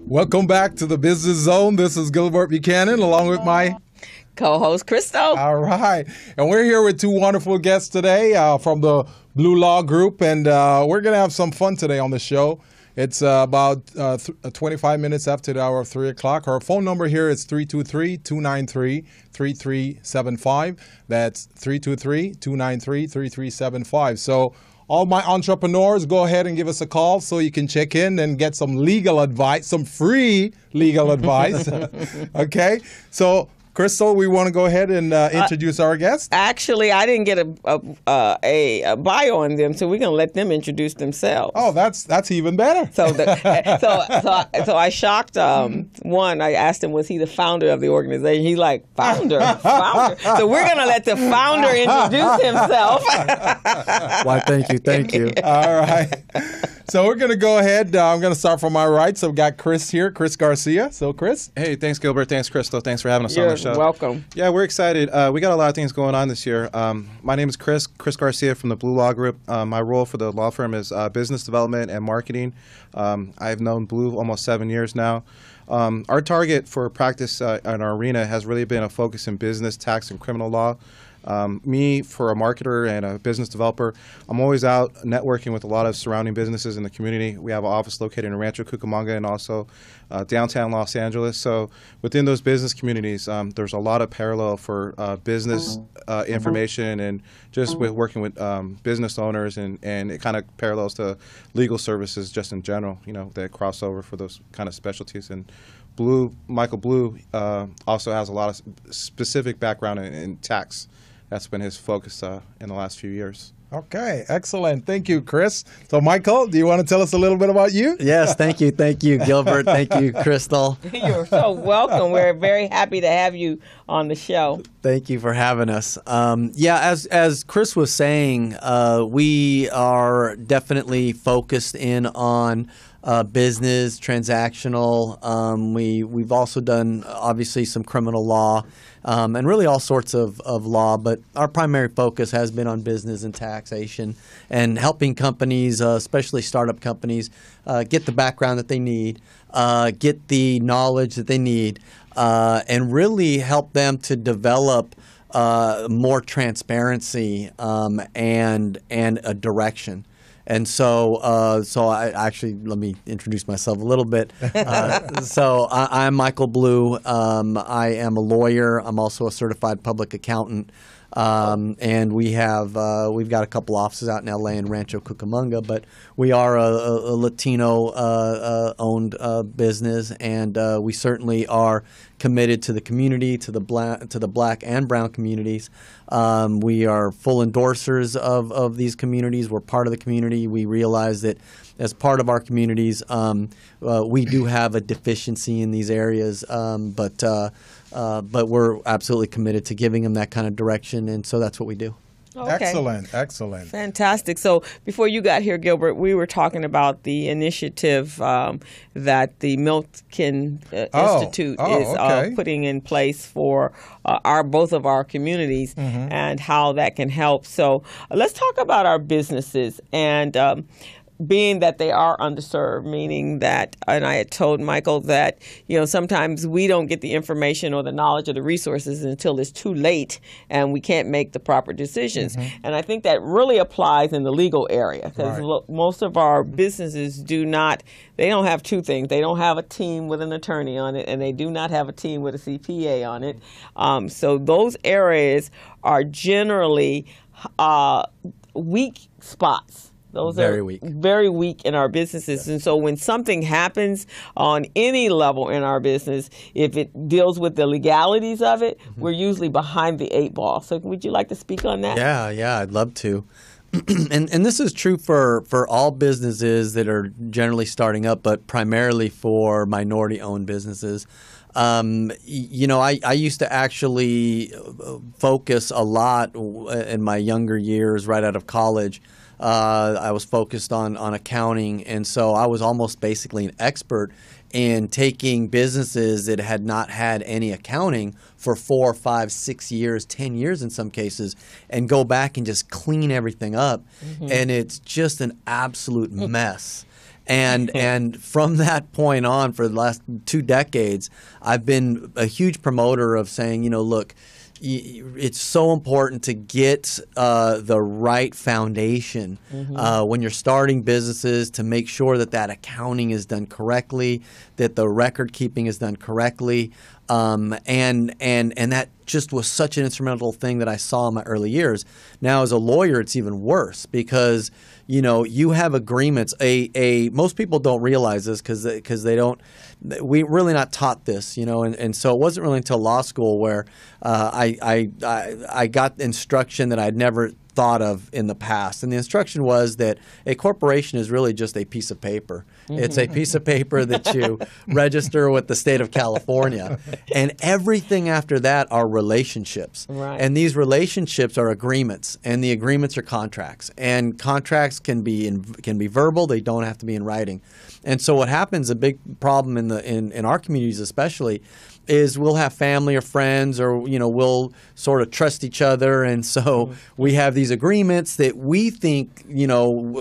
Welcome back to the Business Zone. This is Gilbert Buchanan along with my co-host Crystal. All right. And we're here with two wonderful guests today from the Blue Law Group. And we're going to have some fun today on the show. It's about 25 minutes after the hour of 3 o'clock. Our phone number here is 323-293-3375. That's 323-293-3375. So all my entrepreneurs, go ahead and give us a call so you can check in and get some legal advice, some free legal advice. Okay? So, Crystal, we want to go ahead and introduce our guest. Actually, I didn't get a bio on them, so we're going to let them introduce themselves. Oh, that's even better. So I shocked one. I asked him, was he the founder of the organization? He's like, founder. So we're going to let the founder introduce himself. Why, thank you. All right. So we're going to go ahead. I'm going to start from my right. So we've got Chris here, Chris Garcia. So, Chris. Hey, thanks, Gilbert. Thanks, Crystal. Thanks for having us on the show. You're welcome. Yeah, we're excited. We got a lot of things going on this year. My name is Chris Garcia from the Blue Law Group. My role for the law firm is business development and marketing. I've known Blue almost 7 years now. Our target for practice in our arena has really been a focus in business, tax, and criminal law. Me, for a marketer and a business developer, I'm always out networking with a lot of surrounding businesses in the community. We have an office located in Rancho Cucamonga and also downtown Los Angeles. So within those business communities, there's a lot of parallel for business information and just with working with business owners, and it kind of parallels to legal services just in general, that cross over for those kind of specialties. And Michael Blue also has a lot of specific background in tax. That's been his focus in the last few years. Okay, excellent. Thank you, Chris. So, Michael, do you want to tell us a little bit about you? Yes, thank you, Gilbert. Thank you, Crystal. You're so welcome. We're very happy to have you on the show. Thank you for having us. As Chris was saying, we are definitely focused in on business, transactional. We've also done, obviously, some criminal law and really all sorts of law, but our primary focus has been on business and taxation and helping companies, especially startup companies, get the background that they need, get the knowledge that they need, and really help them to develop more transparency and a direction. And so I actually, let me introduce myself a little bit. So I'm Michael Blue. I am a lawyer. I'm also a certified public accountant. And we've got a couple offices out in LA and Rancho Cucamonga, but we are a Latino owned business, and we certainly are committed to the community, to the black and brown communities. We are full endorsers of these communities. We're part of the community. We realize that as part of our communities, we do have a deficiency in these areas, but we're absolutely committed to giving them that kind of direction, and so that's what we do. Okay. Excellent. Fantastic. So before you got here, Gilbert, we were talking about the initiative that the Milton Institute is putting in place for both of our communities and how that can help. So let's talk about our businesses and being that they are underserved, meaning that, and I had told Michael that, sometimes we don't get the information or the knowledge or the resources until it's too late and we can't make the proper decisions. And I think that really applies in the legal area because most of our businesses they don't have two things. They don't have a team with an attorney on it, and they do not have a team with a CPA on it. So those areas are generally weak spots. Those very are weak. Very weak in our businesses. And so when something happens on any level in our business, if it deals with the legalities of it, we're usually behind the eight ball. So would you like to speak on that? Yeah, I'd love to. And this is true for all businesses that are generally starting up, but primarily for minority-owned businesses. I used to actually focus a lot in my younger years right out of college. I was focused on accounting, and so I was almost basically an expert in taking businesses that had not had any accounting for 4, 5, 6 years, 10 years in some cases, and go back and just clean everything up. And it's just an absolute mess. And from that point on, for the last 2 decades, I've been a huge promoter of saying, look, it's so important to get the right foundation when you're starting businesses, to make sure that accounting is done correctly, that the record keeping is done correctly, and that just was such an instrumental thing that I saw in my early years. Now, as a lawyer, it's even worse because you have agreements. Most people don't realize this because they don't. We're really not taught this, and so it wasn't really until law school where I got instruction that I'd never thought of in the past. And the instruction was that a corporation is really just a piece of paper. It's a piece of paper that you register with the state of California. And everything after that are relationships. Right. And these relationships are agreements. And the agreements are contracts. And contracts can be verbal. They don't have to be in writing. And so what happens, a big problem in our communities especially, is we'll have family or friends, or we'll sort of trust each other, and so we have these agreements that we think,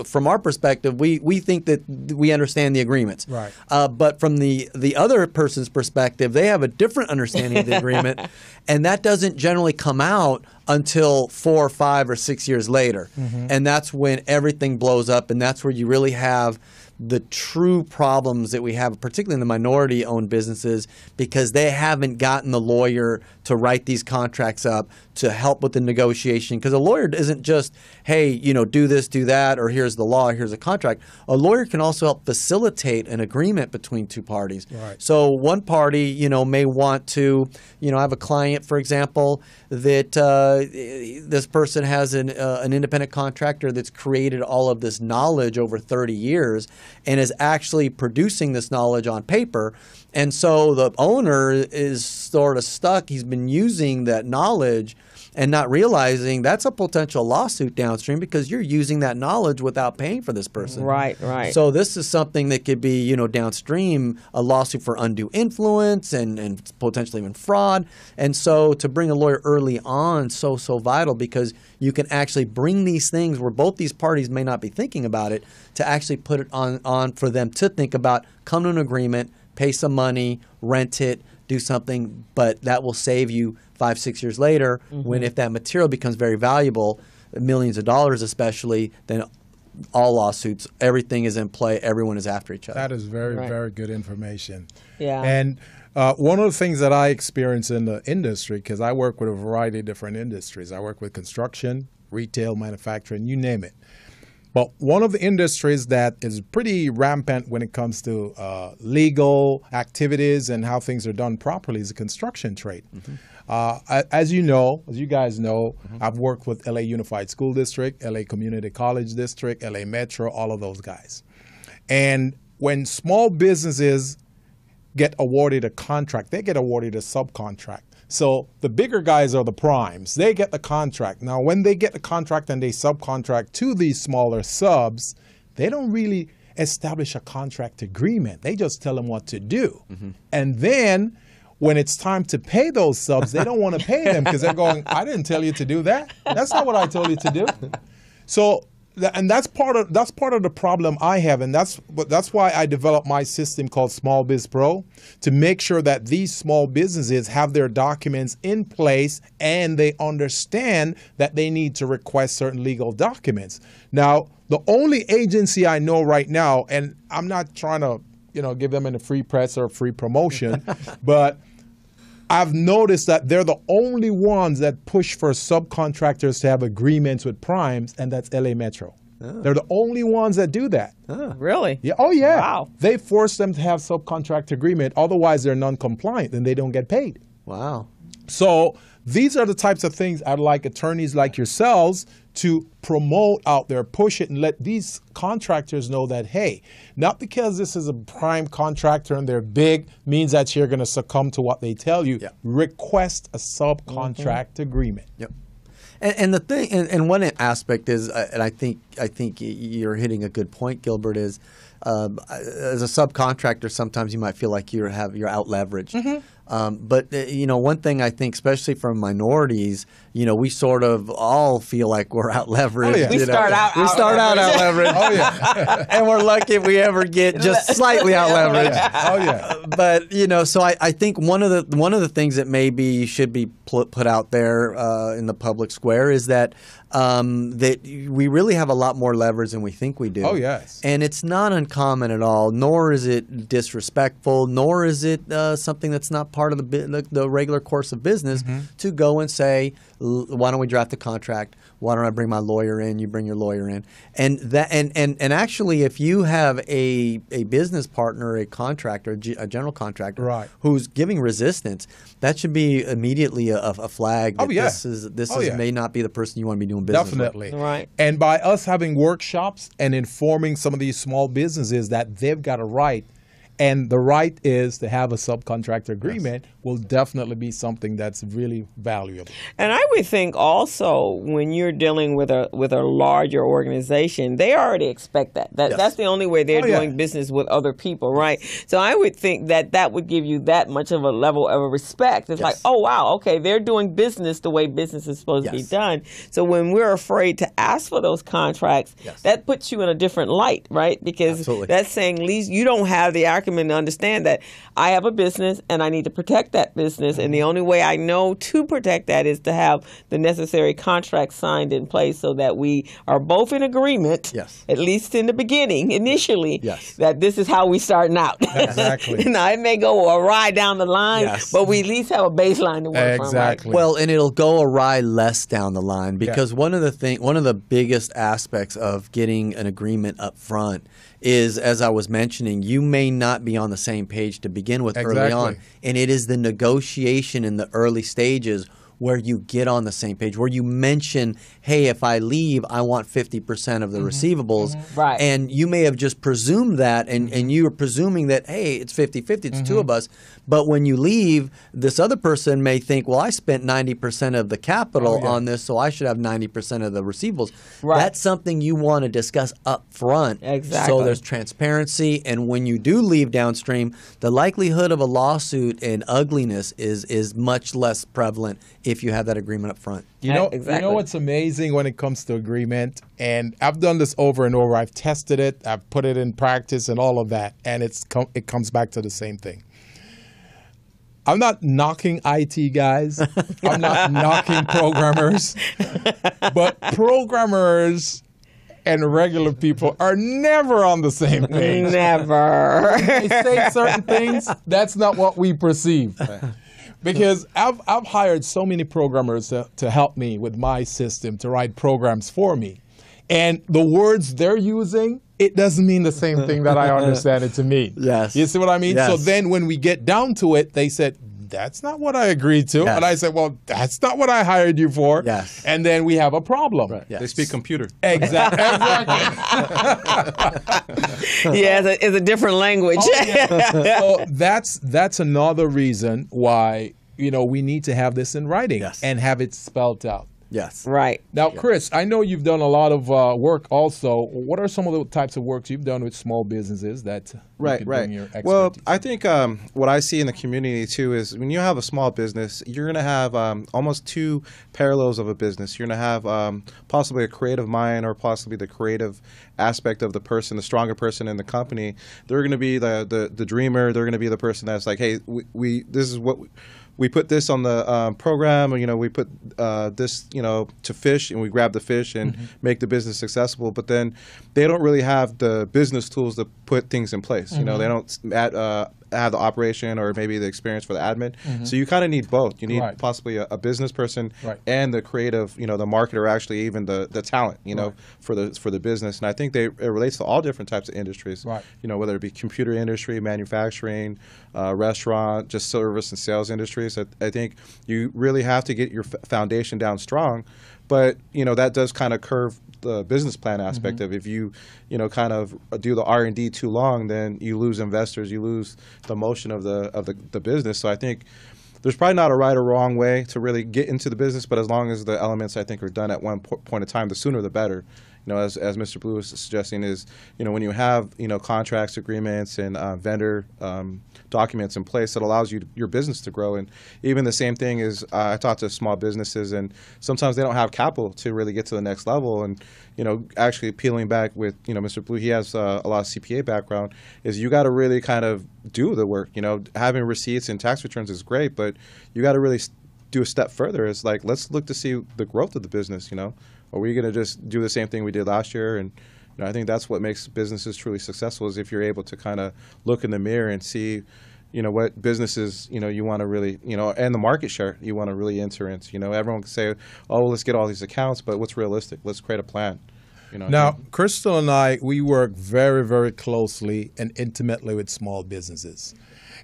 from our perspective, we think that we understand the agreements. Right. But from the other person's perspective, they have a different understanding of the agreement, and that doesn't generally come out until 4 or 5 or 6 years later, and that's when everything blows up, and that's where you really have the true problems that we have, particularly in the minority-owned businesses, because they haven't gotten the lawyer to write these contracts up to help with the negotiation. Because a lawyer isn't just, hey, do this, do that, or here's the law, here's a contract. A lawyer can also help facilitate an agreement between two parties. Right. So one party, may want to, I have a client, for example, that this person has an independent contractor that's created all of this knowledge over 30 years and is actually producing this knowledge on paper. And so the owner is sort of stuck. He's been using that knowledge and not realizing that's a potential lawsuit downstream because you're using that knowledge without paying for this person. Right, right. So this is something that could be, downstream, a lawsuit for undue influence and potentially even fraud. And so to bring a lawyer early on, so vital, because you can actually bring these things where both these parties may not be thinking about it, to actually put it on for them to think about, come to an agreement, pay some money, rent it, do something, but that will save you 5-6 years later when, if that material becomes very valuable, millions of dollars especially, then all lawsuits, everything is in play, everyone is after each other. That is very, very good information. Yeah. And one of the things that I experience in the industry, because I work with a variety of different industries. I work with construction, retail, manufacturing, you name it. But one of the industries that is pretty rampant when it comes to legal activities and how things are done properly is the construction trade. As you guys know, I've worked with LA Unified School District, LA Community College District, LA Metro, all of those guys. And when small businesses get awarded a contract, they get awarded a subcontract. So the bigger guys are the primes. They get the contract. Now, when they get the contract and they subcontract to these smaller subs, they don't really establish a contract agreement. They just tell them what to do. And then when it's time to pay those subs, they don't want to pay them because they're going, I didn't tell you to do that. That's not what I told you to do. So, and that's part of the problem I have, and that's why I developed my system called Small Biz Pro, to make sure that these small businesses have their documents in place and they understand that they need to request certain legal documents. Now, the only agency I know right now, and I'm not trying to give them a free press or free promotion, but I've noticed that they're the only ones that push for subcontractors to have agreements with primes, and that's LA Metro. Oh. They're the only ones that do that. Oh. Really? Yeah. Oh, yeah. Wow. They force them to have subcontract agreement. Otherwise, they're non-compliant and they don't get paid. Wow. So these are the types of things I'd like attorneys like yourselves to promote out there, push it, and let these contractors know that, hey, not because this is a prime contractor and they're big means that you're going to succumb to what they tell you. Yep. Request a subcontract agreement. Yep. And the thing, and one aspect is, and I think you're hitting a good point, Gilbert, is as a subcontractor, sometimes you might feel like you're out leveraged. But one thing I think, especially from minorities, we sort of all feel like we're out leveraged. Oh, yeah. We start out out leveraged. Oh, yeah. And we're lucky if we ever get just slightly out leveraged. Oh, yeah. But so I think one of the things that maybe should be put out there in the public square is that that we really have a lot more leverage than we think we do. Oh, yes. And it's not uncommon at all, nor is it disrespectful, nor is it something that's not part of the regular course of business to go and say, why don't we draft the contract? Why don't I bring my lawyer in? You bring your lawyer in. And that and actually, if you have a business partner, a contractor, a general contractor, right, who's giving resistance, that should be immediately a flag that this may not be the person you want to be doing business Definitely. with. Right. And by us having workshops and informing some of these small businesses that they've got a right, and the right is to have a subcontractor agreement, will definitely be something that's really valuable. And I would think also when you're dealing with a larger organization, they already expect that. That's the only way they're doing business with other people, right? So I would think that would give you that much of a level of respect. It's like, oh, wow, okay, they're doing business the way business is supposed to be done. So when we're afraid to ask for those contracts, that puts you in a different light, right? Because that's saying, at least you don't have the acumen to understand that I have a business and I need to protect that business, and the only way I know to protect that is to have the necessary contracts signed in place so that we are both in agreement, at least in the beginning, initially, that this is how we starting out. Exactly. Now, it may go awry down the line, but we at least have a baseline to work from. Exactly. Right? Well, and it'll go awry less down the line because one of the biggest aspects of getting an agreement up front is, as I was mentioning, you may not be on the same page to begin with early on. And it is the negotiation in the early stages where you get on the same page, where you mention, hey, if I leave, I want 50% of the receivables. Right. And you may have just presumed that, and you are presuming that, hey, it's 50-50, it's two of us. But when you leave, this other person may think, well, I spent 90% of the capital on this, so I should have 90% of the receivables. Right. That's something you want to discuss up front. Exactly. So there's transparency, and when you do leave downstream, the likelihood of a lawsuit and ugliness is much less prevalent if you have that agreement up front. You know what's amazing when it comes to agreement, and I've done this over and over. I've tested it, I've put it in practice and all of that, and it comes back to the same thing. I'm not knocking IT guys. I'm not knocking programmers. But programmers and regular people are never on the same page. Never. They say certain things, that's not what we perceive. Because I've hired so many programmers to help me with my system, to write programs for me. And the words they're using, it doesn't mean the same thing that I understand it to mean. Yes. You see what I mean? Yes. So then when we get down to it, they said, that's not what I agreed to. Yes. And I said, well, that's not what I hired you for. Yes. And then we have a problem. Right. Yes. They speak computer. Exactly. Yeah, it's a different language. So that's another reason why, we need to have this in writing and have it spelled out. Yes. Right. Now, Chris, I know you've done a lot of work also. What are some of the types of works you've done with small businesses that you could bring your expertise? Well, I think what I see in the community too is when you have a small business, you're going to have almost two parallels of a business. You're going to have possibly a creative mind or possibly the creative aspect of the person, the stronger person in the company. They're going to be the dreamer. They're going to be the person that's like, hey, this is what we put this on the program, we put this, to fish, and we grab the fish and make the business successful. But then they don't really have the business tools to put things in place. They don't have the operation or maybe the experience for the admin. So you kind of need both. You need possibly a business person and the creative, the marketer, actually even the talent, for the business. And I think it relates to all different types of industries. Whether it be computer industry, manufacturing, restaurant, just service and sales industries. I think you really have to get your foundation down strong, but that does kind of curve the business plan aspect of if you kind of do the R&D too long, then you lose investors, you lose the motion of the business. So I think there's probably not a right or wrong way to really get into the business, but as long as the elements I think are done at one point in time, the sooner the better. as Mr. Blue was suggesting, is when you have contracts, agreements, and vendor documents in place, that allows your business to grow. And even the same thing is, I talk to small businesses, and sometimes they don't have capital to really get to the next level. And actually peeling back with Mr. Blue, he has a lot of CPA background. Is you got to really kind of do the work. Having receipts and tax returns is great, but you got to really do a step further. It's like, let's look to see the growth of the business. Are we going to just do the same thing we did last year? And I think that's what makes businesses truly successful, is if you're able to kind of look in the mirror and see, what businesses, you want to really, and the market share you want to really enter into. Everyone can say, oh, let's get all these accounts, but what's realistic? Let's create a plan. Now, Crystal and I, we work very, very closely and intimately with small businesses.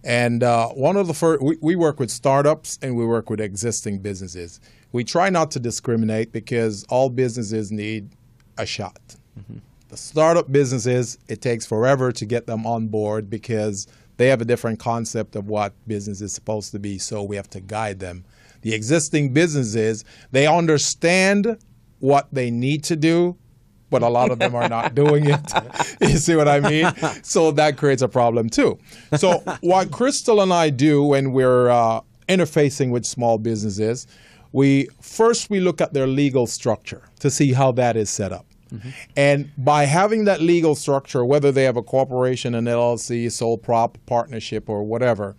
And one of the first, we work with startups and we work with existing businesses. We try not to discriminate because all businesses need a shot. Mm-hmm. The startup businesses, it takes forever to get them on board because they have a different concept of what business is supposed to be, so we have to guide them. The existing businesses, they understand what they need to do, but a lot of them are not doing it. You see what I mean? So that creates a problem too. So what Crystal and I do when we're interfacing with small businesses, we look at their legal structure to see how that is set up. Mm-hmm. And by having that legal structure, whether they have a corporation, an LLC, sole prop, partnership, or whatever,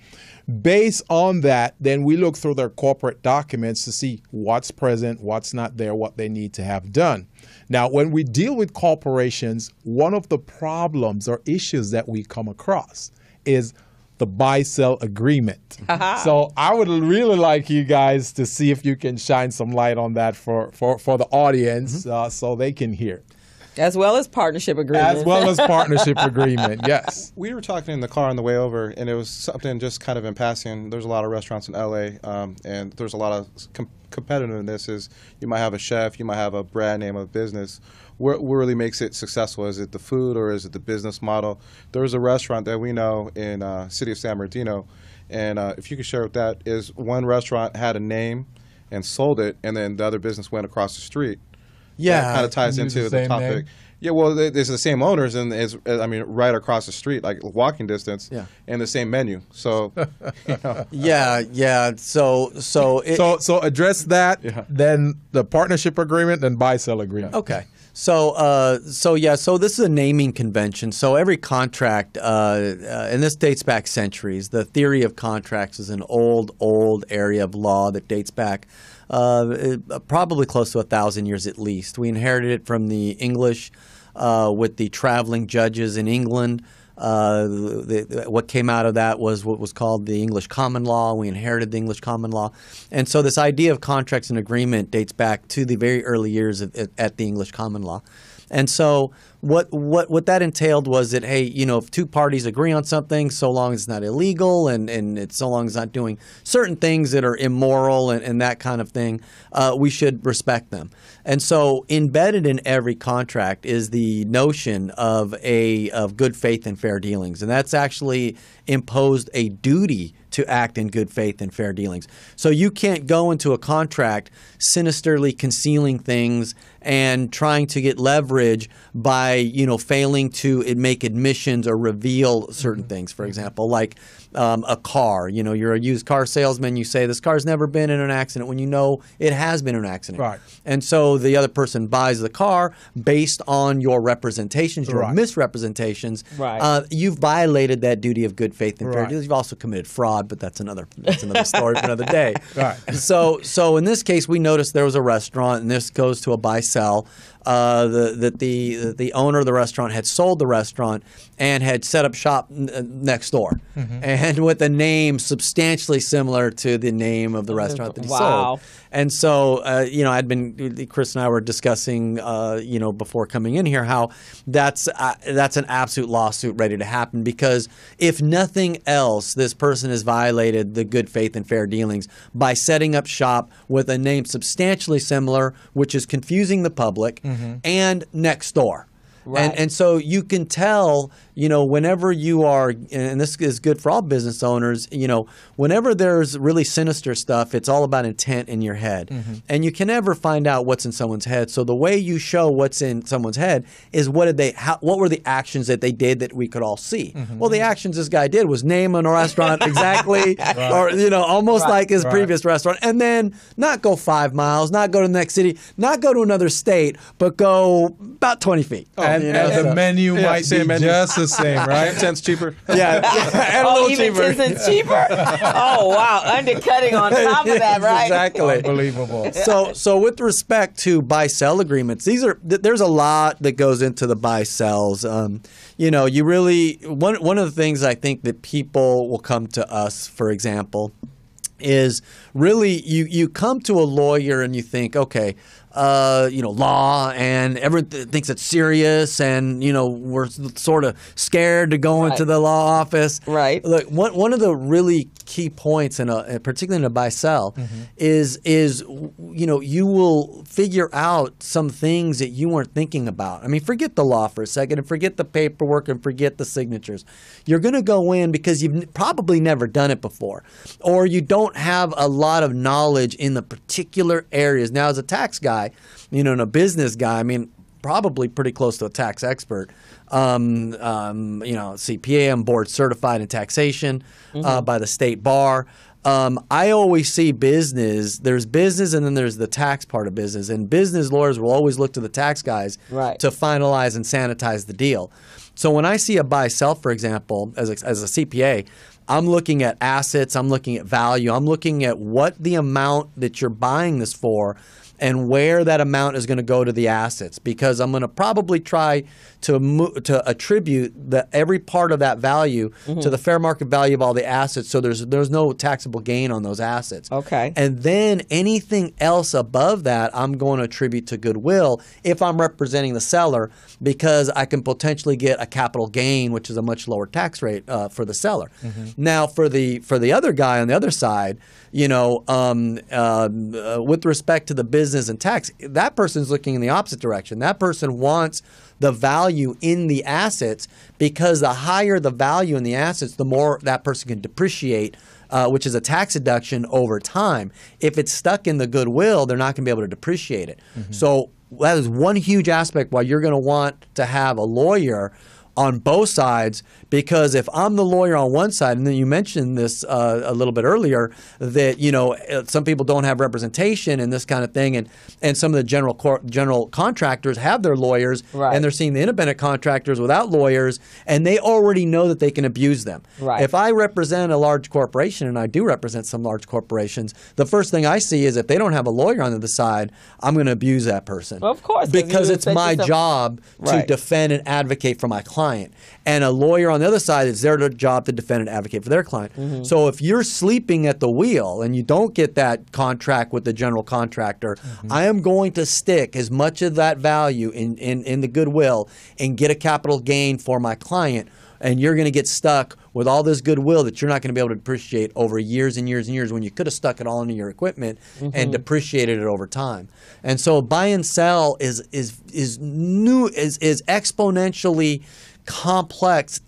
based on that, then we look through their corporate documents to see what's present, what's not there, what they need to have done. Now, when we deal with corporations, one of the problems or issues that we come across is the buy-sell agreement. So I would really like you guys to see if you can shine some light on that for the audience, so they can hear. As well as partnership agreement. As well as partnership agreement, yes. We were talking in the car on the way over, and it was something just kind of in passing. There's a lot of restaurants in LA, and there's a lot of competitiveness. Is you might have a chef, you might have a brand name of business. What really makes it successful? Is it the food or is it the business model? There's a restaurant that we know in city of San Bernardino, and if you could share with that, is one restaurant had a name and sold it, and then the other business went across the street. Yeah, that kind of ties into the topic. Name. Yeah, well, it's the same owners, and it's right across the street, like walking distance, and the same menu. So, yeah. So address that. Then the partnership agreement, then buy-sell agreement. Okay. So this is a naming convention. So every contract, and this dates back centuries. The theory of contracts is an old area of law that dates back probably close to 1,000 years at least. We inherited it from the English with the traveling judges in England. What came out of that was what was called the English common law. We inherited the English common law. And so this idea of contracts and agreement dates back to the very early years at the English common law. And so what that entailed was that, hey, if two parties agree on something, so long as it's not illegal and it's so long as it's not doing certain things that are immoral and that kind of thing, we should respect them. And so embedded in every contract is the notion of good faith and fair dealings. And that's actually imposed a duty to act in good faith and fair dealings. So you can't go into a contract sinisterly concealing things and trying to get leverage by, failing to make admissions or reveal certain things. For example, like a car. You're a used car salesman. You say this car's never been in an accident when you know it has been in an accident. Right. And so the other person buys the car based on your representations, your misrepresentations. Right. You've violated that duty of good faith and fair dealings. You've also committed fraud, but that's another story for another day. Right. So in this case, we noticed there was a restaurant, and this goes to a buy-sell. The owner of the restaurant had sold the restaurant and had set up shop next door, and with a name substantially similar to the name of the restaurant that he sold. And so, Chris and I were discussing, before coming in here, how that's an absolute lawsuit ready to happen, because if nothing else, this person has violated the good faith and fair dealings by setting up shop with a name substantially similar, which is confusing the public, and next door. Right. And so you can tell, whenever you are, and this is good for all business owners, whenever there's really sinister stuff, it's all about intent in your head. And you can never find out what's in someone's head. So the way you show what's in someone's head is what were the actions that they did that we could all see? Well, the actions this guy did was name a restaurant exactly, or almost like his previous restaurant, and then not go 5 miles, not go to the next city, not go to another state, but go about 20 feet. And the menu might be just the same, right? 10 cents cheaper. Yeah, and a little even cheaper. 10 cents cheaper? Oh, wow. Undercutting on top of that, right? Exactly. Unbelievable. So with respect to buy-sell agreements, there's a lot that goes into the buy-sells. You really, one of the things I think that people will come to us, for example, is really you come to a lawyer and you think, okay, law, and everyone thinks it's serious, and we're sort of scared to go into the law office. Right. Look, one of the really key points, particularly in a buy-sell, is you will figure out some things that you weren't thinking about. I mean, forget the law for a second, and forget the paperwork, and forget the signatures. You're going to go in because you've probably never done it before, or you don't have a lot of knowledge in the particular areas. Now, as a tax guy, and a business guy, I mean, probably pretty close to a tax expert. CPA, I'm board certified in taxation by the state bar. I always see business. There's business, and then there's the tax part of business. And business lawyers will always look to the tax guys to finalize and sanitize the deal. So when I see a buy-sell, for example, as a CPA, I'm looking at assets. I'm looking at value. I'm looking at what the amount that you're buying this for and where that amount is going to go to the assets, because I'm going to probably try to attribute every part of that value to the fair market value of all the assets, so there's no taxable gain on those assets. Okay. And then anything else above that, I'm going to attribute to goodwill if I'm representing the seller, because I can potentially get a capital gain, which is a much lower tax rate for the seller. Now, for the other guy on the other side, with respect to the business and tax, that person's looking in the opposite direction. That person wants the value in the assets, because the higher the value in the assets, the more that person can depreciate, which is a tax deduction over time. If it's stuck in the goodwill, they're not going to be able to depreciate it. So that is one huge aspect why you're going to want to have a lawyer on both sides, because if I'm the lawyer on one side, and then you mentioned this a little bit earlier, that some people don't have representation and this kind of thing, and some of the general contractors have their lawyers, and they're seeing the independent contractors without lawyers, and they already know that they can abuse them. If I represent a large corporation, and I do represent some large corporations, the first thing I see is if they don't have a lawyer on the other side, I'm going to abuse that person. Well, of course, because it's my job to defend and advocate for my client. And a lawyer on the other side, it's their job to defend and advocate for their client. So if you're sleeping at the wheel and you don't get that contract with the general contractor, I am going to stick as much of that value in the goodwill and get a capital gain for my client. And you're going to get stuck with all this goodwill that you're not going to be able to depreciate over years and years and years, when you could have stuck it all into your equipment and depreciated it over time. And so buy and sell is exponentially complex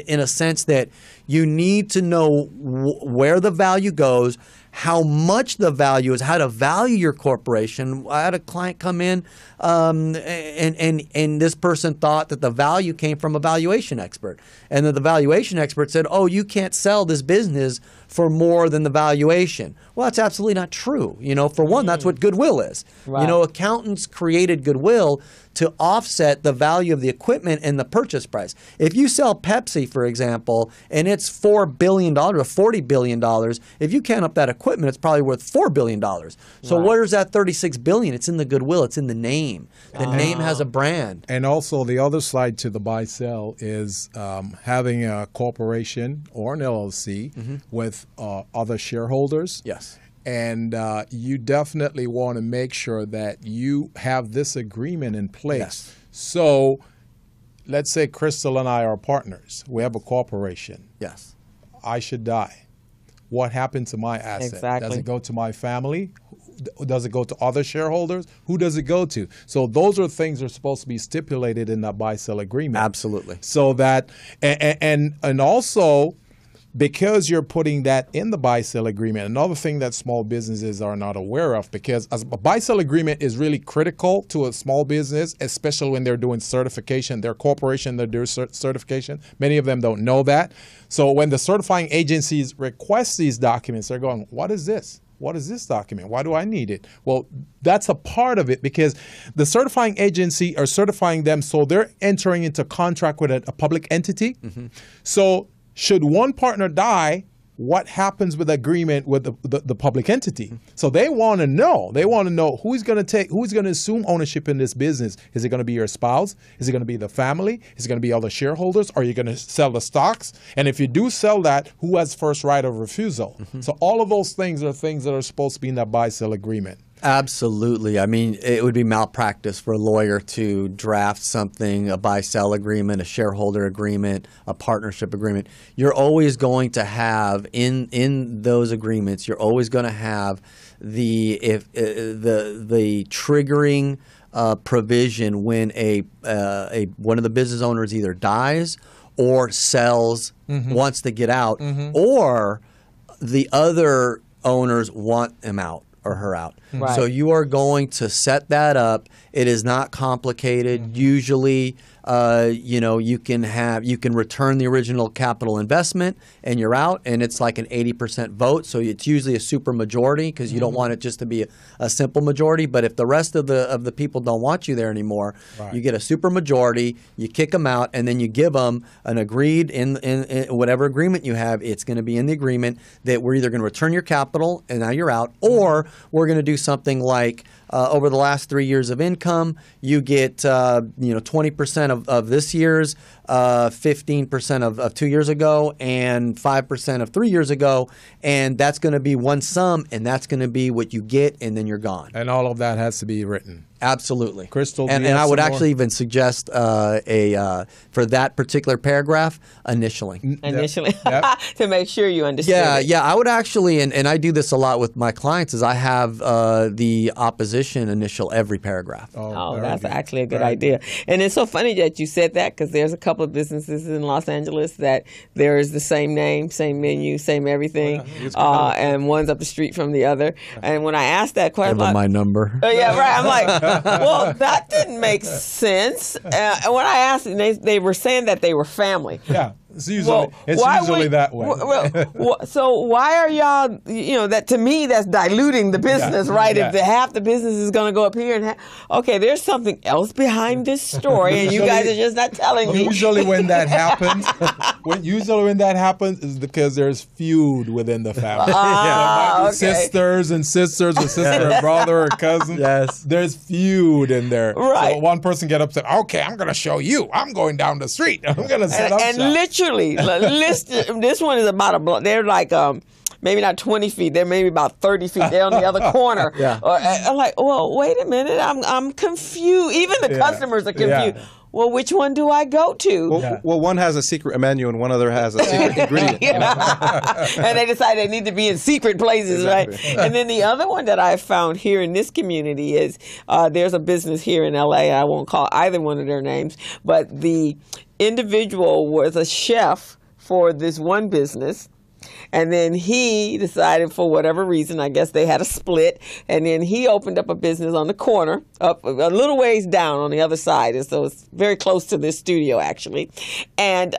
in a sense that you need to know where the value goes, how much the value is, how to value your corporation. I had a client come in and this person thought that the value came from a valuation expert, and that the valuation expert said, oh, you can't sell this business for more than the valuation. Well, that's absolutely not true. For one, that's what goodwill is. Accountants created goodwill to offset the value of the equipment and the purchase price. If you sell Pepsi, for example, and it's $4 billion or $40 billion, if you count up that equipment, it's probably worth $4 billion. So where's that $36 billion? It's in the goodwill. It's in the name. The name has a brand. And also the other side to the buy-sell is having a corporation or an LLC with other shareholders. Yes. And you definitely want to make sure that you have this agreement in place. Yes. So let's say Crystal and I are partners. We have a corporation. Yes. I should die. what happened to my asset? Exactly. Does it go to my family? Does it go to other shareholders? Who does it go to? So those are things that are supposed to be stipulated in that buy-sell agreement. Absolutely. So that, and also, because you're putting that in the buy-sell agreement, another thing that small businesses are not aware of, because a buy-sell agreement is really critical to a small business, especially when they're doing certification. Their corporation, they're doing certification. Many of them don't know that. So when the certifying agencies request these documents, they're going, what is this? What is this document? Why do I need it? Well, that's a part of it, because the certifying agency are certifying them, so they're entering into contract with a public entity. Mm-hmm. So should one partner die, what happens with the agreement with the public entity? So they want to know. They want to know who's going to assume ownership in this business. Is it going to be your spouse? Is it going to be the family? Is it going to be other shareholders? Are you going to sell the stocks? And if you do sell that, who has first right of refusal? Mm-hmm. So all of those things are things that are supposed to be in that buy-sell agreement. Absolutely. I mean, it would be malpractice for a lawyer to draft something, a buy-sell agreement, a shareholder agreement, a partnership agreement. You're always going to have in those agreements, you're always going to have the triggering provision when one of the business owners either dies or sells, mm-hmm. wants to get out, mm-hmm. or the other owners want him out or her out. Right. So you are going to set that up. It is not complicated. Mm-hmm. Usually, you can return the original capital investment and you're out, and it's like an 80% vote. So it's usually a super majority, because you mm-hmm. don't want it just to be a simple majority. But if the rest of the people don't want you there anymore, right. you get a super majority. You kick them out, and then you give them an agreed in whatever agreement you have. It's going to be in the agreement that we're either going to return your capital and now you're out, or we're going to do something like over the last 3 years of income, you get 20% of this year's, 15% of 2 years ago, and 5% of 3 years ago, and that's going to be one sum, and that's going to be what you get, and then you're gone. And all of that has to be written. Absolutely. Crystal, and I would actually even suggest for that particular paragraph, initially. Initially, yep. To make sure you understand. Yeah, I would actually, and I do this a lot with my clients, is I have the opposition initial every paragraph. Oh, that's actually a good idea. And it's so funny that you said that, because there's a couple of businesses in Los Angeles that there is the same name, same menu, same everything, and one's up the street from the other. And when I asked that question, my number. Yeah, right. I'm like, well, that didn't make sense. And when I asked them, they were saying that they were family. Yeah. It's usually that way. So why are y'all, that to me, that's diluting the business, right? Yeah. If half the business is going to go up here and okay, there's something else behind this story, and you guys are just not telling me. Usually when that happens, is because there's feud within the family. Okay. Sisters or sister and brother or cousin. Yes. There's feud in there. Right. So one person get upset. Okay, I'm going to show you. I'm going down the street. I'm going to set up shop. Literally, this one is about a block. They're like maybe not 20 feet. They're maybe about 30 feet. They're on the other corner. Yeah. I'm like, well, wait a minute. I'm confused. Even the customers are confused. Yeah. Well, which one do I go to? Well, one has a secret menu and one other has a secret ingredient. And they decide they need to be in secret places, exactly. Right? And then the other one that I found here in this community is there's a business here in L.A. I won't call either one of their names, but the individual was a chef for this one business. And then he decided, for whatever reason, I guess they had a split, and then he opened up a business on the corner, up a little ways down on the other side, and so it's very close to this studio, actually. And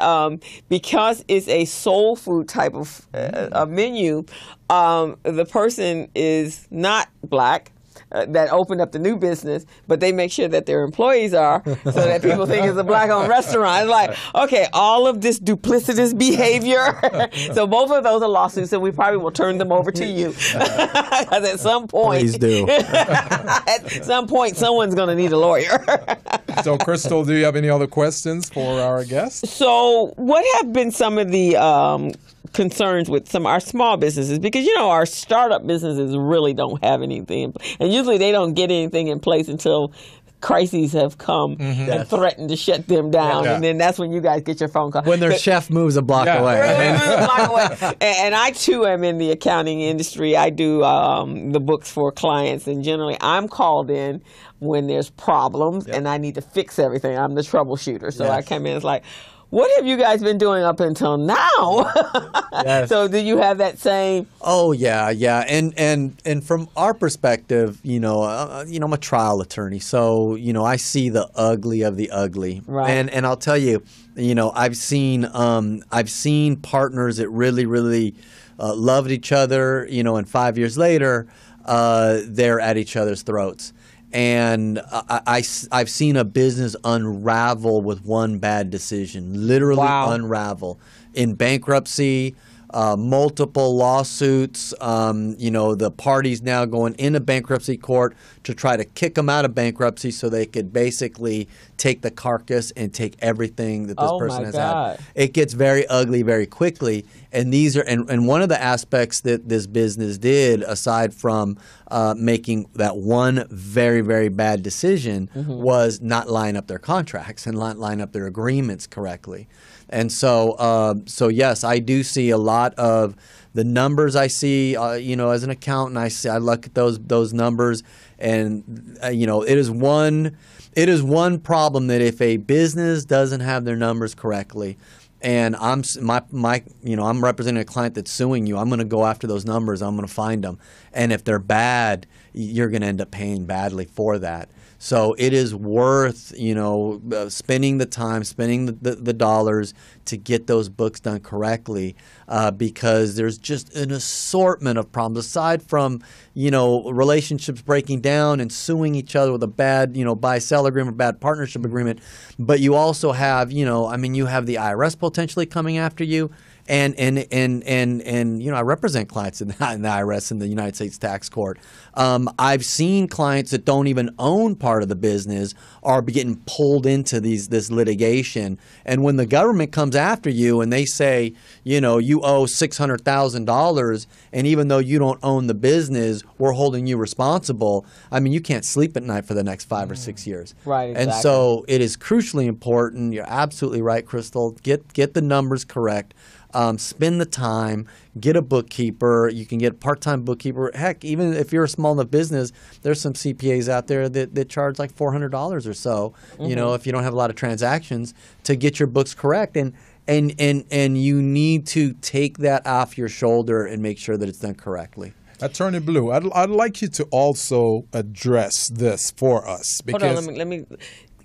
because it's a soul food type of a menu, the person is not black. That opened up the new business, but they make sure that their employees are, so that people think it's a black-owned restaurant. It's like, okay, all of this duplicitous behavior. So both of those are lawsuits, and we probably will turn them over to you. Because at some point, please do. At some point, someone's going to need a lawyer. So, Crystal, do you have any other questions for our guests? So, what have been some of the concerns with our small businesses? Because our startup businesses really don't have anything, and usually they don't get anything in place until crises have come and threatened to shut them down, and then that's when you guys get your phone call. When their chef moves a block away. And I too am in the accounting industry. I do the books for clients, and generally I'm called in when there's problems and I need to fix everything. I'm the troubleshooter, so I come in. It's like, what have you guys been doing up until now? So do you have that same? Oh yeah. And from our perspective, I'm a trial attorney, so I see the ugly of the ugly. Right. And I'll tell you, I've seen partners that really loved each other, and 5 years later, they're at each other's throats. And I've seen a business unravel with one bad decision, literally unravel in bankruptcy, multiple lawsuits. The parties now going into bankruptcy court to try to kick them out of bankruptcy so they could basically take the carcass and take everything that this person has had. It gets very ugly very quickly. And these are and one of the aspects that this business did, aside from making that one very, very bad decision, was not line up their contracts and not line up their agreements correctly. And so yes, I do see a lot of the numbers I see. As an accountant, I look at those numbers, and it is one problem that if a business doesn't have their numbers correctly, and I'm representing a client that's suing you, I'm going to go after those numbers. I'm going to find them, and if they're bad, you're going to end up paying badly for that. So it is worth, spending the time, spending the dollars to get those books done correctly, because there's just an assortment of problems aside from, relationships breaking down and suing each other with a bad, buy-sell agreement, bad partnership agreement. But you also have, you have the IRS potentially coming after you. And I represent clients in the IRS and the United States Tax Court. I've seen clients that don't even own part of the business are getting pulled into this litigation. And when the government comes after you and they say, you owe $600,000, and even though you don't own the business, we're holding you responsible. You can't sleep at night for the next 5 or 6 years. Right. Exactly. And so it is crucially important. You're absolutely right, Crystal. Get the numbers correct. Spend the time, get a bookkeeper. You can get a part-time bookkeeper. Heck, even if you're a small enough business, there's some CPAs out there that charge like $400 or so, if you don't have a lot of transactions, to get your books correct. And you need to take that off your shoulder and make sure that it's done correctly. Attorney Blue, I'd like you to also address this for us. Because hold on, let me.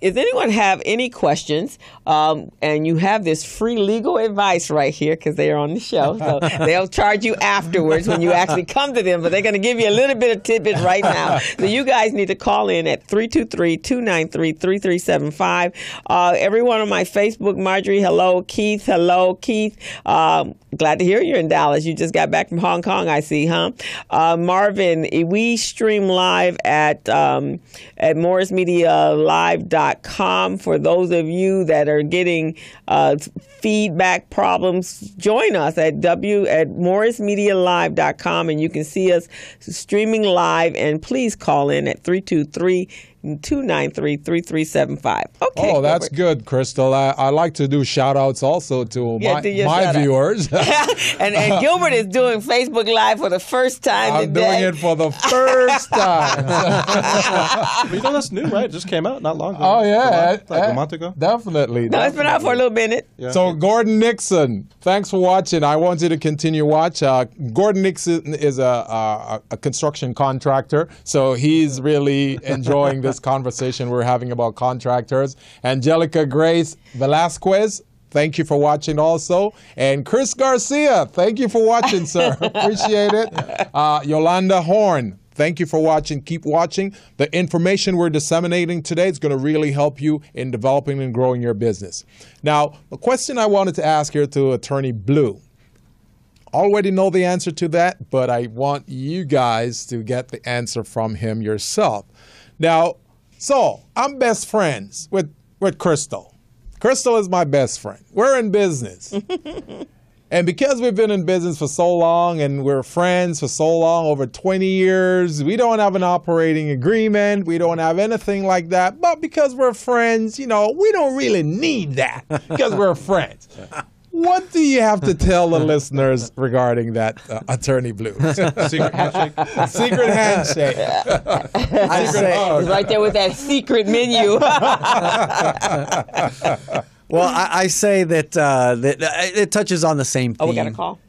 If anyone have any questions, and you have this free legal advice right here, because they are on the show, so they'll charge you afterwards when you actually come to them, but they're going to give you a little bit of tidbit right now. So you guys need to call in at 323-293-3375. Everyone on my Facebook, Marjorie, hello. Keith, hello. Keith, glad to hear you're in Dallas. You just got back from Hong Kong, I see, huh? Marvin, we stream live at morrismedialive.com. For those of you that are getting feedback problems, join us at morrismedialive.com, and you can see us streaming live. And please call in at 323-293-3375. Okay. Oh, that's good, Crystal. I like to do shout-outs also to my viewers. and Gilbert is doing Facebook Live for the first time today. I'm doing it for the first time. That's new, right? It just came out not long ago. Oh, yeah. Like a month ago? Definitely. No, it's been out for a little minute. Yeah. So, Gordon Nixon, thanks for watching. I want you to continue watch. Gordon Nixon is a construction contractor, so he's really enjoying this conversation we're having about contractors. Angelica Grace Velasquez, thank you for watching also. And Chris Garcia, thank you for watching, sir. Appreciate it. Yolanda Horn, thank you for watching. Keep watching. The information we're disseminating today is going to really help you in developing and growing your business. Now, the question I wanted to ask here to Attorney Blue, already know the answer to that, but I want you guys to get the answer from him yourself. Now, so I'm best friends with Crystal. Crystal is my best friend. We're in business. And because we've been in business for so long and we're friends for so long, over 20 years, we don't have an operating agreement. We don't have anything like that. But because we're friends, we don't really need that because we're friends. What do you have to tell the listeners regarding that, Attorney Blue? Secret handshake. Secret handshake. I say, It's right there with that secret menu. well, I say that it touches on the same theme. Oh, we got a call?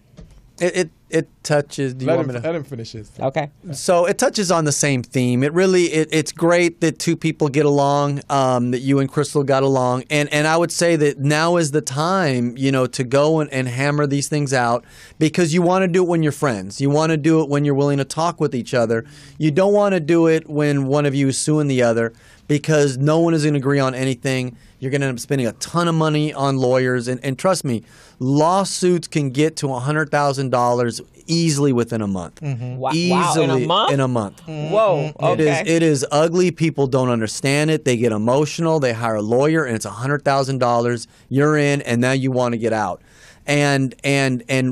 It touches. Do you want me to? Let him finish his. Okay. So it touches on the same theme. It's great that two people get along, that you and Crystal got along. And I would say that now is the time, to go and hammer these things out, because you want to do it when you're friends. You want to do it when you're willing to talk with each other. You don't want to do it when one of you is suing the other, because no one is going to agree on anything. You're going to end up spending a ton of money on lawyers. And trust me, lawsuits can get to $100,000 easily within a month. Mm-hmm. Wow. Easily In a month? Mm-hmm. Whoa. Okay. It is ugly. People don't understand it. They get emotional. They hire a lawyer, and it's $100,000. You're in, and now you want to get out. And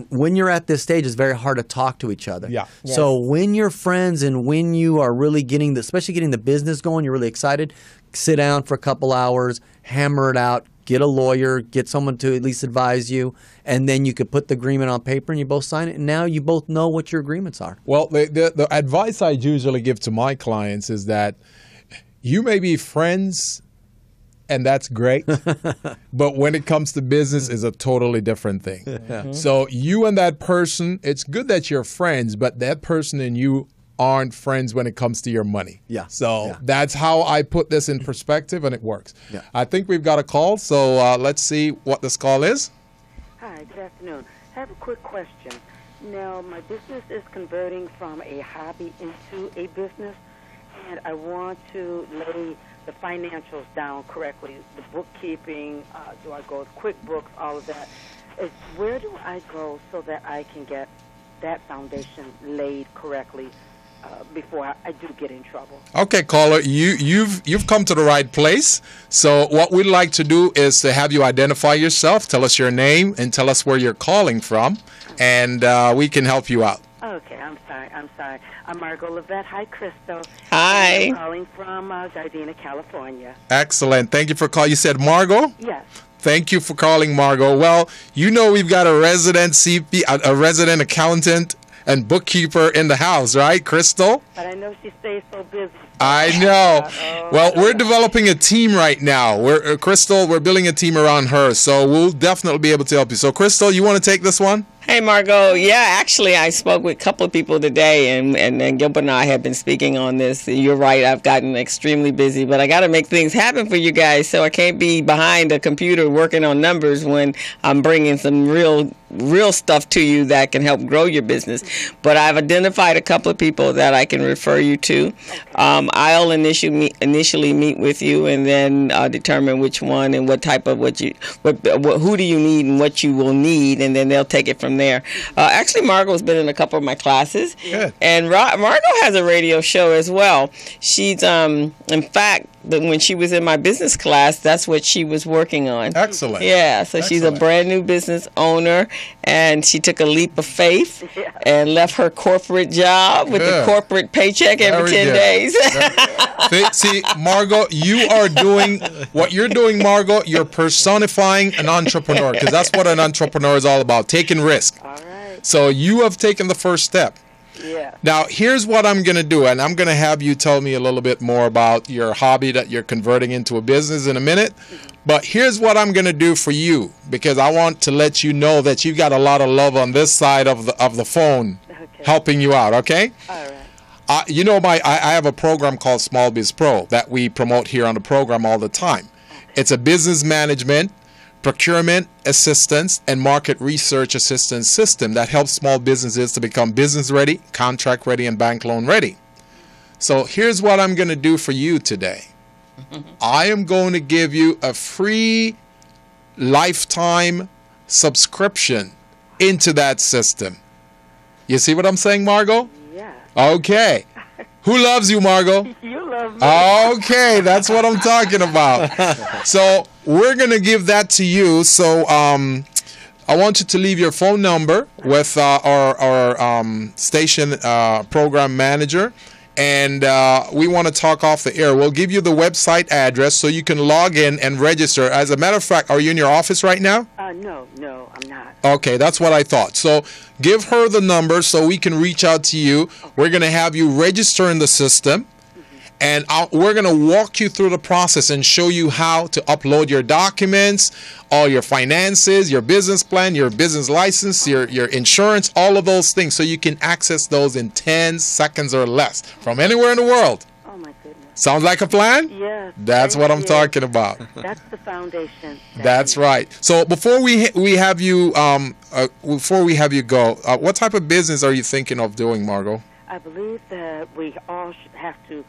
when you're at this stage, it's very hard to talk to each other. Yeah. Yes. So when you're friends and when you are really especially getting the business going, you're really excited, sit down for a couple hours, hammer it out, get a lawyer, get someone to at least advise you, and then you could put the agreement on paper and you both sign it, and now you both know what your agreements are. Well, the advice I usually give to my clients is that you may be friends, and that's great, but when it comes to business, it's a totally different thing. Mm-hmm. So you and that person, it's good that you're friends, but that person and you aren't friends when it comes to your money. Yeah. So that's how I put this in perspective, and it works. Yeah. I think we've got a call, so let's see what this call is. Hi, good afternoon. I have a quick question. Now, my business is converting from a hobby into a business, and I want to lay the financials down correctly, the bookkeeping, do I go with QuickBooks, all of that. Where do I go so that I can get that foundation laid correctly before I do get in trouble? Okay, caller, you've come to the right place. So what we'd like to do is to have you identify yourself, tell us your name, and tell us where you're calling from, and we can help you out. Okay, I'm sorry. I'm Margot Levette. Hi, Crystal. Hi. I'm calling from Gardena, California. Excellent. Thank you for calling. You said Margot? Yes. Thank you for calling, Margot. Well, we've got a resident CP, a resident accountant and bookkeeper in the house, right, Crystal? But I know she stays so busy. I know. Well, we're developing a team right now. Crystal, we're building a team around her, so we'll definitely be able to help you. So, Crystal, you want to take this one? Hey, Margot. Yeah, actually, I spoke with a couple of people today, and Gilbert and I have been speaking on this. You're right. I've gotten extremely busy, but I got to make things happen for you guys, so I can't be behind a computer working on numbers when I'm bringing some real stuff to you that can help grow your business. But I've identified a couple of people that I can refer you to. I'll initially meet with you and then determine which one and what type of who do you need and what you will need, and then they'll take it from there. Actually, Margot's been in a couple of my classes, and Margot has a radio show as well. She's in fact, when she was in my business class, that's what she was working on. Excellent. Yeah, so she's a brand new business owner, and she took a leap of faith and left her corporate job with the corporate paycheck every 10 days. See, Margot, you are doing what you're doing, Margot. You're personifying an entrepreneur, because that's what an entrepreneur is all about, taking risk. All right. So you have taken the first step. Yeah. Now, here's what I'm going to do, and I'm going to have you tell me a little bit more about your hobby that you're converting into a business in a minute. But here's what I'm going to do for you, because I want to let you know that you got a lot of love on this side of the phone helping you out, okay? All right. I have a program called Small Biz Pro that we promote here on the program all the time. It's a business management, procurement assistance, and market research assistance system that helps small businesses to become business ready, contract ready, and bank loan ready. So here's what I'm going to do for you today. I am going to give you a free lifetime subscription into that system. You see what I'm saying, Margot? Yeah. Okay. Who loves you, Margot? You love me. Okay, that's what I'm talking about. So we're going to give that to you. So I want you to leave your phone number with our station program manager. And we want to talk off the air. We'll give you the website address so you can log in and register. As a matter of fact, are you in your office right now? No, I'm not. Okay, that's what I thought. So give her the number so we can reach out to you. Okay. We're going to have you register in the system. And we're going to walk you through the process and show you how to upload your documents, all your finances, your business plan, your business license, your insurance, all of those things, so you can access those in 10 seconds or less from anywhere in the world. Oh, my goodness. Sounds like a plan? Yes. That's what I'm talking about. That's the foundation. That's right. So before we have you go, what type of business are you thinking of doing, Margot? I believe that we all should have to.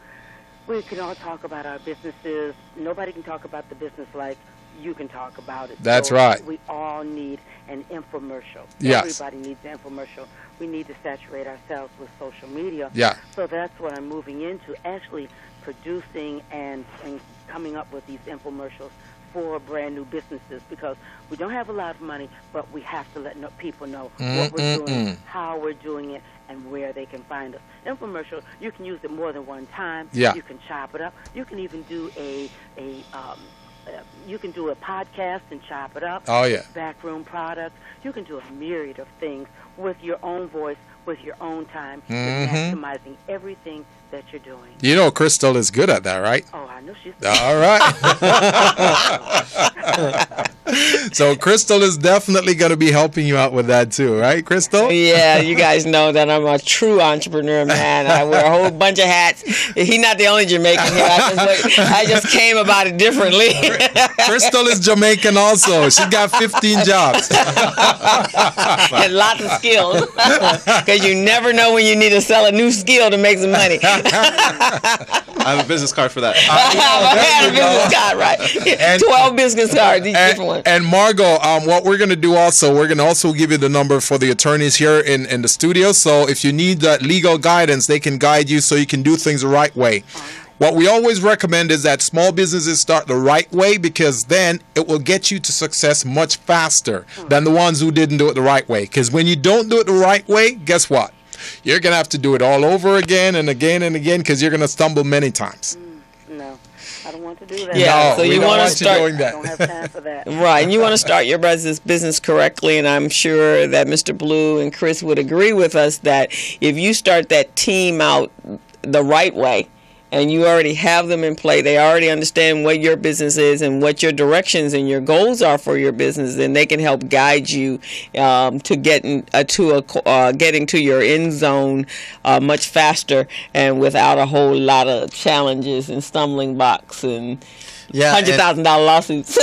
We can all talk about our businesses. Nobody can talk about the business like you can talk about it. That's right. We all need an infomercial. Yes. Everybody needs an infomercial. We need to saturate ourselves with social media. Yeah. So that's what I'm moving into, actually producing and coming up with these infomercials for brand new businesses, because we don't have a lot of money, but we have to let people know what we're doing, how we're doing it, and where they can find us. Infomercial, you can use it more than one time. Yeah. You can chop it up. You can even do a podcast and chop it up. Oh, yeah. Backroom products. You can do a myriad of things with your own voice, with your own time, maximizing everything that you're doing. You know Crystal is good at that, right? Oh, I know she's good. All right. So Crystal is definitely going to be helping you out with that too, right, Crystal? Yeah, you guys know that I'm a true entrepreneur, man. I wear a whole bunch of hats. He's not the only Jamaican here. I just came about it differently. Crystal is Jamaican also. She got 15 jobs. And lots of skills. Because you never know when you need to sell a new skill to make some money. I have a business card for that. I have a business card, right? And 12 business cards, each different one. And Margot, what we're going to do also, we're going to also give you the number for the attorneys here in the studio. So if you need that legal guidance, they can guide you so you can do things the right way. What we always recommend is that small businesses start the right way, because then it will get you to success much faster than the ones who didn't do it the right way. Because when you don't do it the right way, guess what? You're going to have to do it all over again and again and again, because you're going to stumble many times. No, I don't want to do that. Yeah, no, so you want to start doing that. I don't have time for that. Right, and you want to start your business correctly, and I'm sure that Mr. Blue and Chris would agree with us that if you start that team out the right way, and you already have them in play, they already understand what your business is and what your directions and your goals are for your business, then they can help guide you to getting to your end zone much faster and without a whole lot of challenges and stumbling blocks and $100,000 lawsuits.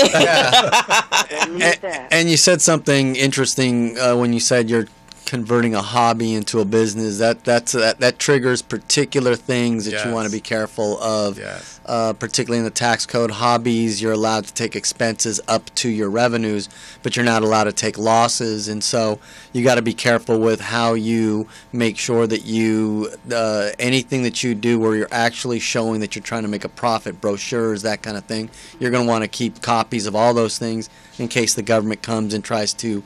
And you said something interesting when you said you're converting a hobby into a business. That triggers particular things that you want to be careful of. Yes. Particularly in the tax code, hobbies, you're allowed to take expenses up to your revenues, but you're not allowed to take losses. And so you got to be careful with how you make sure that you anything that you do where you're actually showing that you're trying to make a profit, brochures, that kind of thing. You're going to want to keep copies of all those things in case the government comes and tries to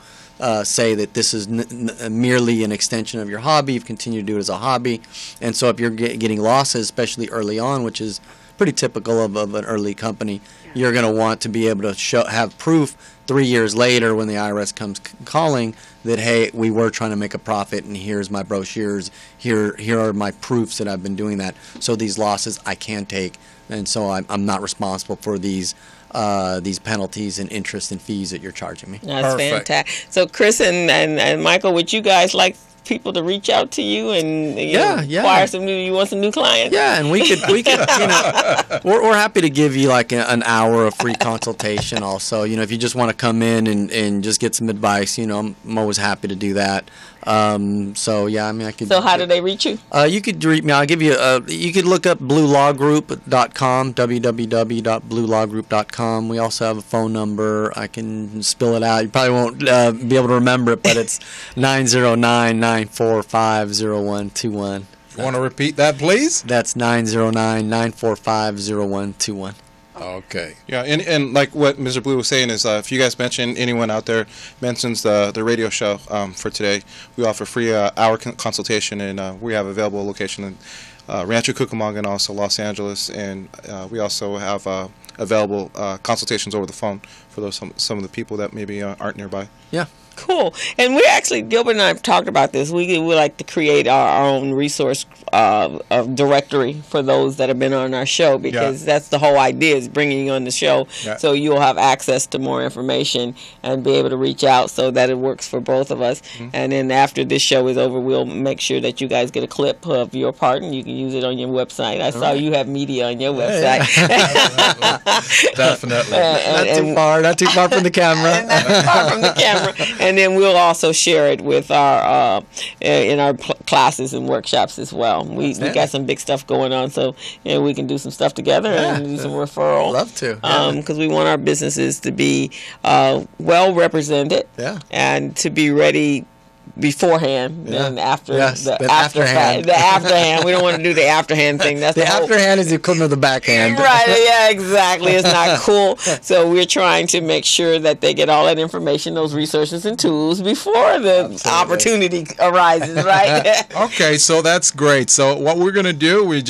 say that this is merely an extension of your hobby. You've continued to do it as a hobby. And so if you're getting losses, especially early on, which is pretty typical of an early company, you're going to want to be able to have proof 3 years later when the IRS comes calling that, hey, we were trying to make a profit, and here's my brochures, here are my proofs that I've been doing that. So these losses I can take, and so I'm not responsible for these penalties and interest and fees that you're charging me. That's fantastic. So Chris and Michael, would you guys like people to reach out to you and acquire some new clients? Yeah, and we could we're happy to give you like an hour of free consultation also. If you just want to come in and just get some advice, I'm always happy to do that. I could. So how do they reach you? You could reach me. I'll give you. You could look up bluelawgroup.com, www.bluelawgroup.com. We also have a phone number. I can spill it out. You probably won't be able to remember it, but it's 909-945-0121. Want to repeat that, please? That's 909-945-0121. Okay. Yeah, and like what Mr. Blue was saying is, if you guys mention, anyone out there mentions the radio show for today, we offer free hour consultation, and we have available location in Rancho Cucamonga and also Los Angeles, and we also have available consultations over the phone for those some of the people that maybe aren't nearby. Yeah. Cool. And we actually, Gilbert and I have talked about this. We like to create our own resource directory for those that have been on our show, because that's the whole idea, is bringing you on the show so you'll have access to more information and be able to reach out so that it works for both of us. And then after this show is over, we'll make sure that you guys get a clip of your part and you can use it on your website. I saw you have media on your website. Definitely. Not too far from the camera. Not too far from the camera. And then we'll also share it with our in our classes and workshops as well. We got some big stuff going on, so we can do some stuff together and do some referral. Love to, because we want our businesses to be well represented, and to be ready beforehand and after the afterhand. The afterhand. We don't want to do the afterhand thing. That's the afterhand is the equivalent of the backhand. Right. Yeah. Exactly. It's not cool. So we're trying to make sure that they get all that information, those resources and tools before the opportunity arises. Right. Okay. So that's great. So what we're going to do, we're